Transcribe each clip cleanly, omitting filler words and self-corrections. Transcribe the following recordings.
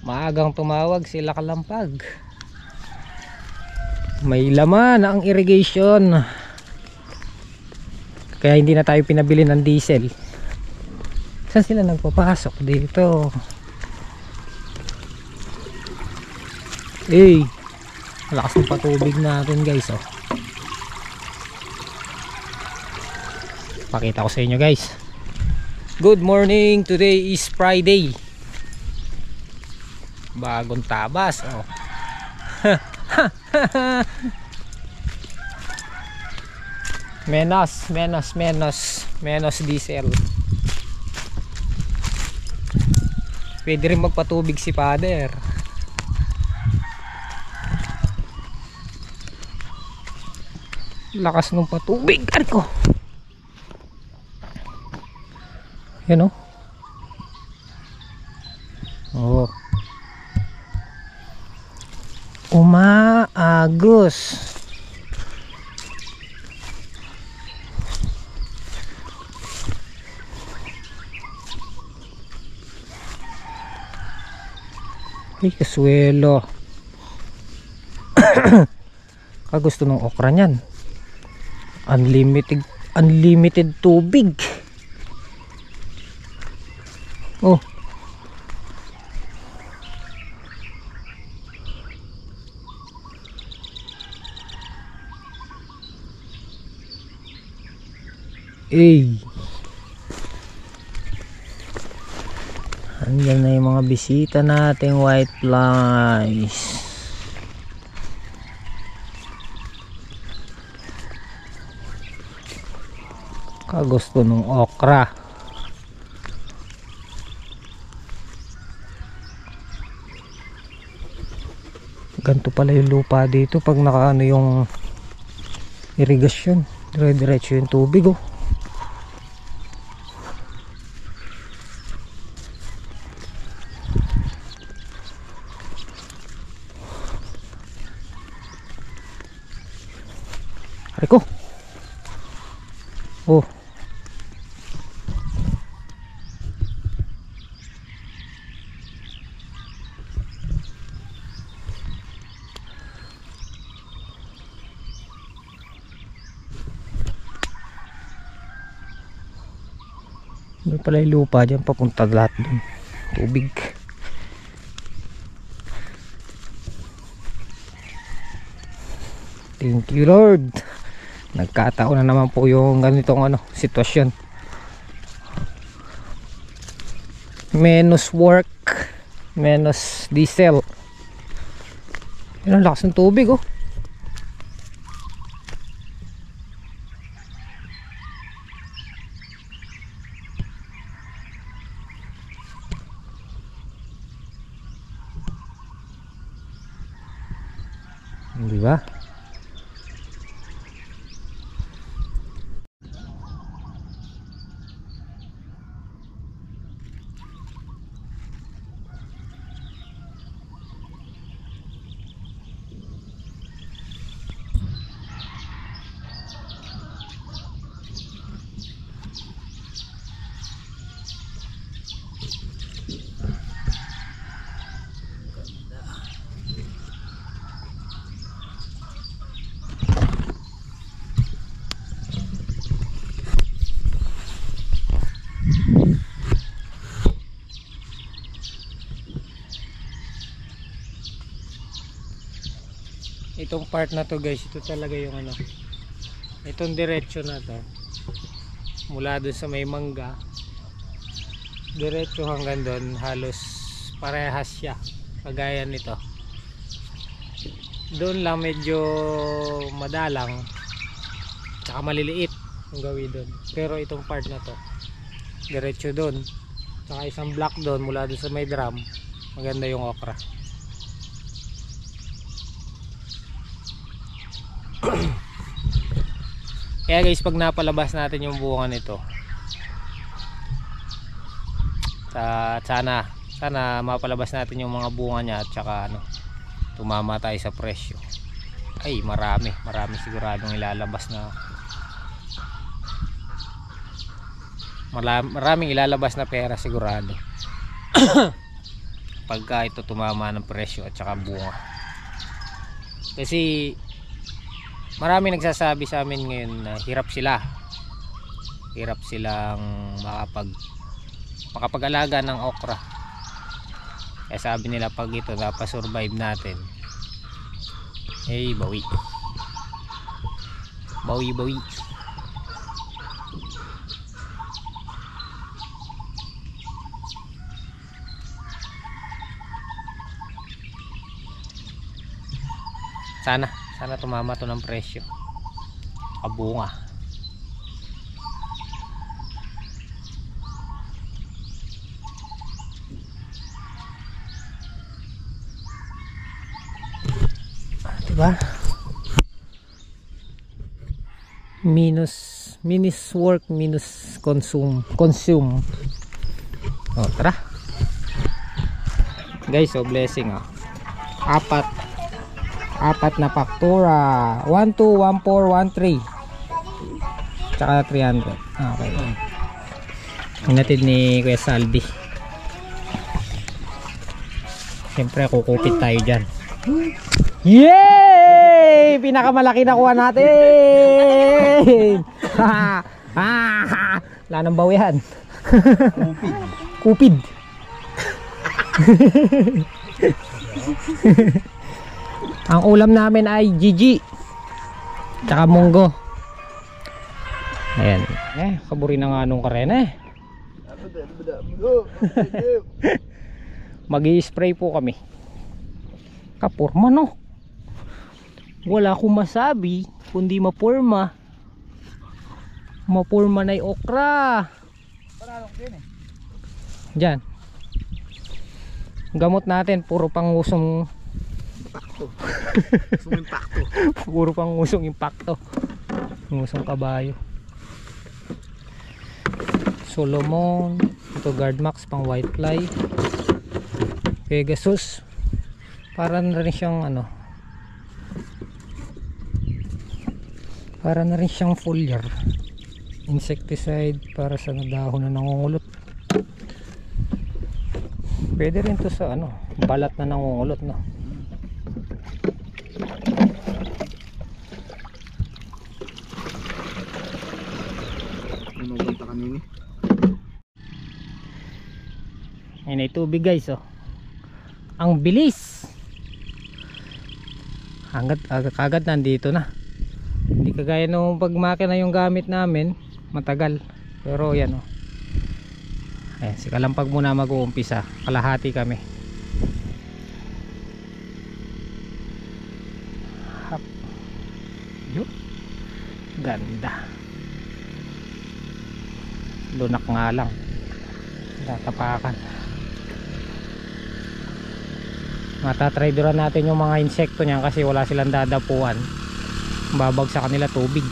Maagang tumawag sila Kalampag. May laman ang irrigation. Kaya hindi na tayo pinabili ng diesel. Saan sila nagpapasok? Dito. Eh, malakas ng patubig natin guys. Oh. Pakita ko sa inyo guys. Good morning. Today is Friday. Bagong tabas. Oh. menos diesel. Pwede rin magpatubig si Father. Lakas ng patubig. Arko. Yan o. Oh. Umaagos. Ay, kasuelo. Kagusto ng okra niyan. Unlimited tubig. Oh. Eh. Andiyan na yung mga bisita nating white flies. Kagusto ng okra. Ganto pala yung lupa dito pag nakaano yung irigasyon. Dire-diretso yung tubig oh. Ariko. Oh. Doon pala yung lupa dyan, papunta lahat dun. Tubig. Thank you Lord. Nagkataon na naman po yung ganitong sitwasyon. Menos work, menos diesel. Yan ang lakas ng tubig oh. Di ba? Itong part na to guys, ito talaga yung itong diretso na to mula doon sa may mangga diretso hanggang doon, halos parehas siya kagaya nito. Doon lang medyo madalang tsaka maliliit ang gawin doon, pero itong part na to diretso doon, tsaka isang block doon mula doon sa may drum, maganda yung okra. Kaya guys, pag napalabas natin yung bunga nito, sana mapalabas natin yung mga bunga niya at saka tumama tayo sa presyo. Ay, marami siguradong ilalabas na maraming ilalabas na pera sigurado. pagka ito tumama ng presyo at saka bunga. Kasi marami nagsasabi sa amin ngayon na hirap silang makapag-alaga ng okra. Kaya sabi nila pag ito napasurvive natin, bawi. Sana tumama to ng presyo, kabunga. Diba? Minus work, minus consume. Tara guys, blessing apat na faktura, 1, 2, 1, 4, 1, 3 tsaka 300. Okay, hinatid ni Kuya Saldi. Siyempre kukupit tayo dyan. Yay! Pinakamalaki na kuha natin. Wala nang bawihan. Kupid. Ang ulam namin ay Gigi tsaka munggo. Ayan. Kaburi na nga nung karena Mag-i-spray po kami. Kapurma no. Wala akong masabi kundi mapurma na yung okra. Diyan. Gamot natin puro pangusong impacto. Puro pangusong impacto. Ngusong kabayo. Solomon, ito Guardmax pang white fly. Pegasus. Para na rin siyang para na rin siyang foliar. Insecticide para sa dahon na nangungulot. Pwede rin to sa balat na nangungulot no. Ayan ay tubig guys ang bilis. Agad nandito na. Hindi kagaya nung pag makina yung gamit namin, matagal. Pero yan ayan, si Kalampag muna mag-uumpisa. Kalahati kami. Hap. Yun. Ganda. Lunak nga lang. Tatapakan. Matatraderan natin yung mga insekto niyan kasi wala silang dadapuan. Babag sa kanila tubig.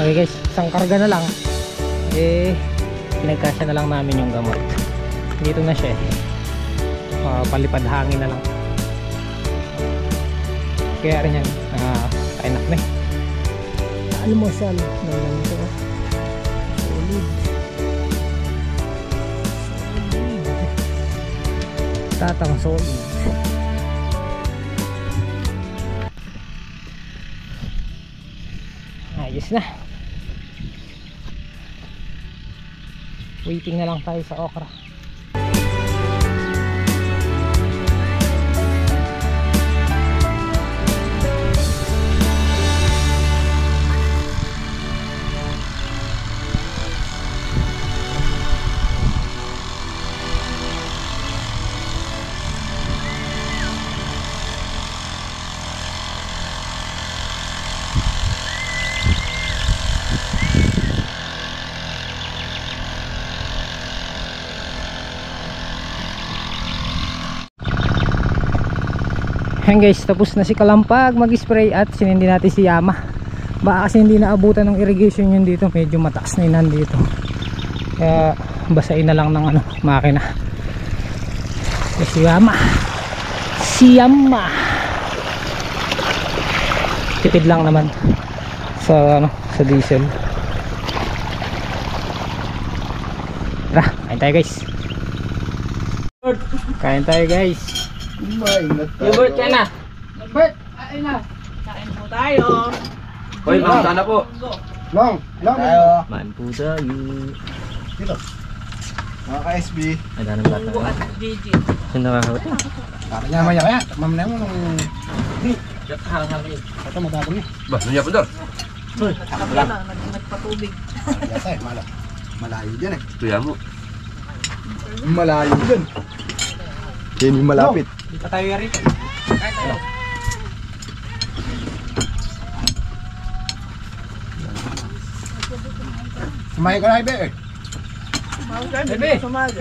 Okay guys, isang karga na lang. Eh, pinagkasya na lang namin yung gamot. Dito na siya palipad hangin na lang. Kaya rin yan, kainak na almusal na lang ito. Solid. Tatang solid. Ayos na. Waiting na lang tayo sa okra. Ayan guys, tapos na si Kalampag mag-spray at sinindi natin si Yama. Baka kasi hindi naabutan ng irrigation yun dito, medyo mataas na yun nandito. Kaya basain na lang ng makina. Si Yama, tipid lang naman sa sa diesel. Tara, kain tayo guys. Kain tayo guys. Yogurt ka na. Yogurt, kain na. Kain po tayo. Hoy, ma'am, sana po. Long tayo. Maan po tayo. Dito. Mga ka-SB. Ay, danang bata. Bungo at Gigi. Saan nakakawit? Para niya maya kaya. Ma'am na mo nung... Hangangin. Ito madabong niya. Ba, nandiyan po doon. Kami lang, nagpatubig. Yata eh, malayo dyan eh. Tuya mo. Malayo dyan. Yan yung malapit. Di pa tayo yari. Kain tayo. Sumahay ka na ibe eh. Bebe, sumali.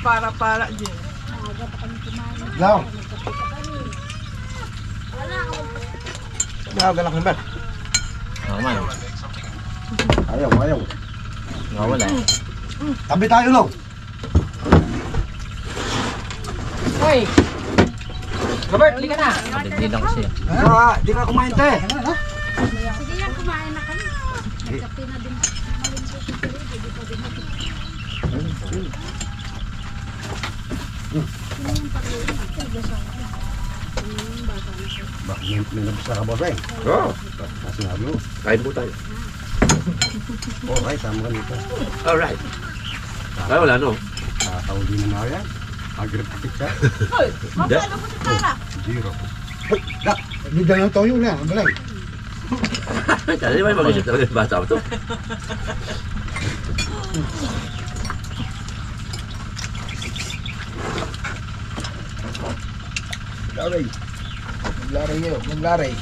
Para din. Long. Nakagalak na ba? Oo man. Ayaw. Nawala eh. Tabi tayo Long. Hoy! Robert, lika na! Hindi lang kasi. Di ka kumain te. Sige yan, kumain na kami. Nagkape na din. Malingkot si Siri, hindi pa din natin. Sino yung pag-uwi? Tigas ako. Yung bata na siya. Bakit may nabasa ka ba ba eh? Oo. Sinabi mo. Kain po tayo. Alright, tama ka nito. Alright. Ay, wala no. Nakakauli na na yan. Agripatik ka. Hoy, magkano po si Tara? 0. Dak, hindi lang ang toyo na. Ang balay. Kasi may mag-isip talaga yung bata ko to. Maglaray. Maglaray kayo. Maglaray.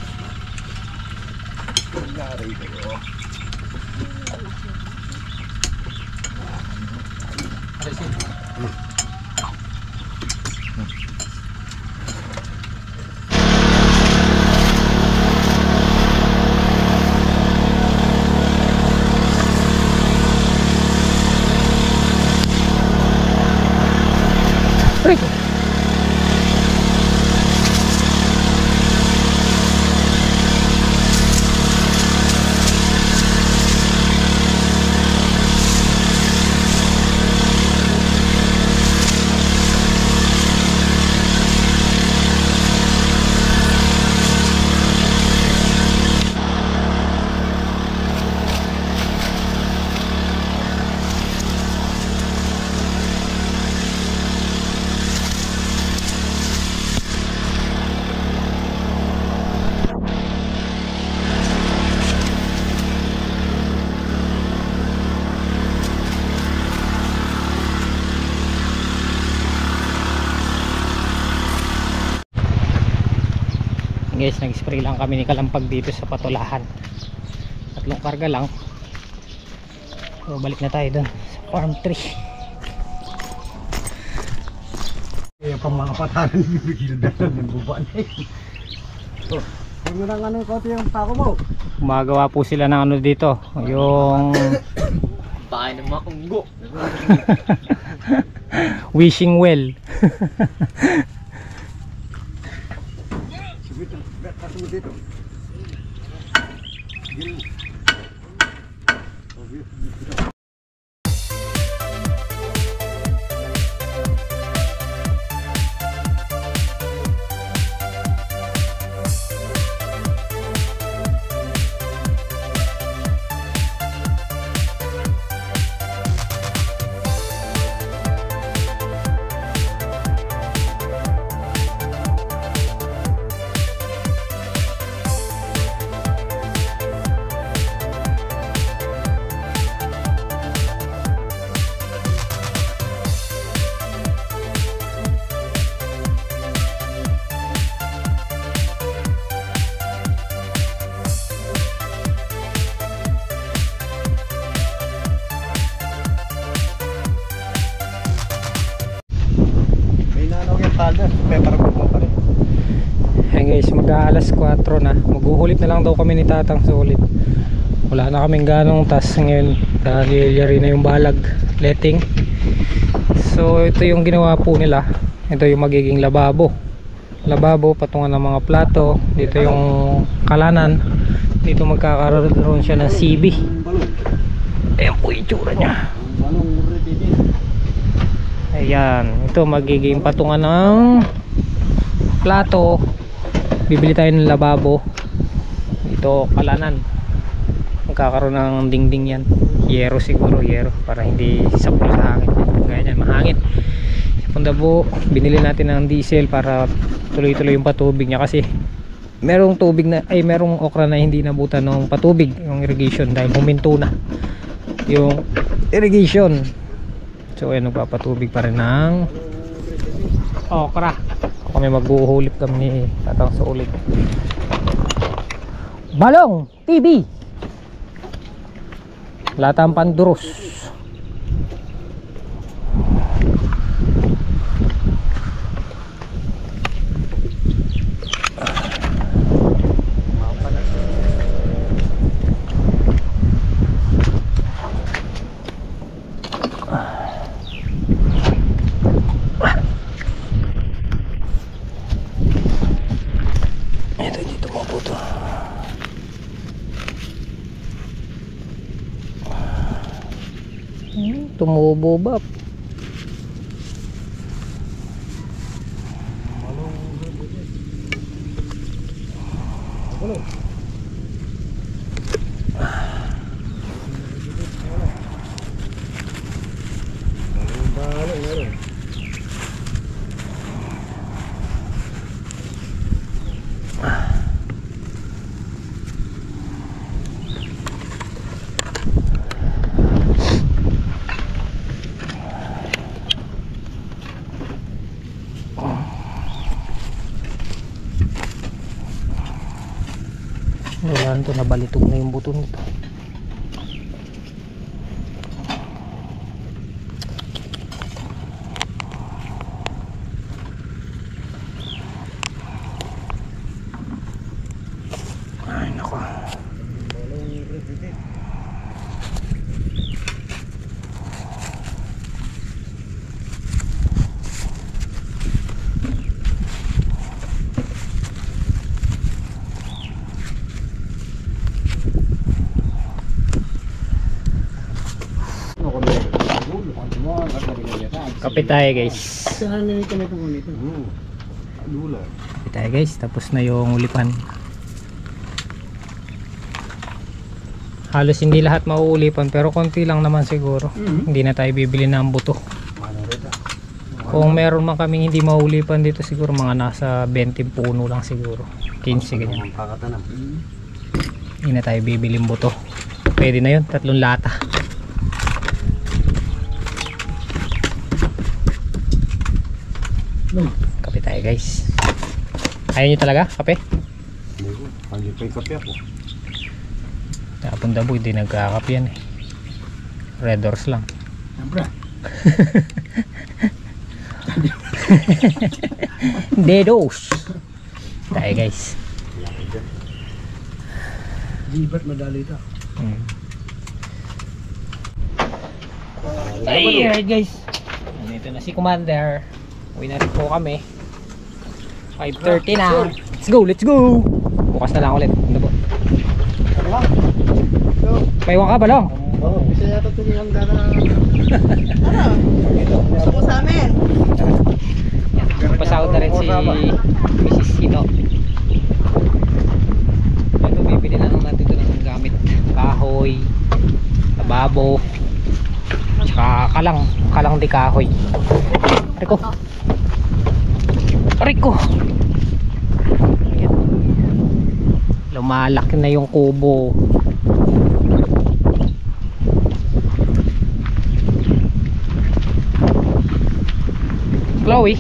Maglaray kayo. Guys, nag-spray lang kami ni Kalampag dito sa Patulahan. 3 karga lang. So, balik na tayo dun sa farm 3. Kaya pang mga patanan yung bigildahan ng buwan eh. Huwag mo nang ano konti yung pako mo. Gumagawa po sila ng ano dito, yung Bahay ng mga kunggo. wishing well. Sige, kaso mo dito. Ayan guys, mag-aalas 4 na. Maghuhulit na lang daw kami ni Tatang sa ulit. Wala na kaming ganong task ngayon dahil yari na yung balag letting. So ito yung ginawa po nila. Ito yung magiging lababo. Lababo, patungan ng mga plato. Dito yung kalanan. Dito magkakaroon siya ng CB. Ayan po yung itsura nya. Ayan, ito magiging patungan ng plato. Bibili tayo ng lababo. Ito kalanan. Magkakaroon ng dingding yan. Yero siguro, yero para hindi sapul sa hangin. Kaya yan, mahangin. Punta po, binili natin ng diesel para tuloy-tuloy yung patubig niya kasi merong tubig na merong okra na hindi nabutan ng patubig, yung irrigation dahil huminto na yung irrigation. So ayan, nagpapatubig pa rin ng okra. Kami maghuhulip kami ni Tatang sa ulit. Balong TV Latang Panduros. Tumubo ba? Wala nito, nabalitog na yung buto nito. Ay nako. Kape tayo guys. Kape tayo guys. Tapos na yung ulipan. Halos hindi lahat mauulipan pero konti lang naman siguro. Hindi na tayo bibili ng buto. Kung meron man kaming hindi mauulipan dito siguro mga nasa 20 puno lang siguro. 15 ganyan. Hindi na tayo bibili ng buto. Pwede na yun, 3 lata. Kape tayo guys. Ayaw nyo talaga kape? Hindi pa yung kape ako. Tapon dabo hindi nagkakape yan eh. Red Doors lang. Siyempre. Dedos tayo guys. Libat madali ito. Hey, alright guys. Nandito na si Commander. Uwi na rin po kami. 5:30 na. Let's go, let's go. Bukas na lang ulit. Ano po? Paiwan ka ba lang? Oo, isa yata ito yung hanggang na... Ano? Gusto mo sa amin? Pasahod na rin si Mrs. Sino. Ito, bibili na lang natin ito ng gamit. Kahoy, lababo, tsaka kalang di kahoy. Riko. Riko. Ayan. Lumalaki na yung kubo. Chloe,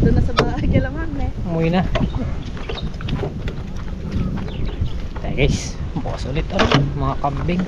Doon na sa bahay kay Lamang eh. umuwi na. Tayo guys, bukas ulit mga kambing.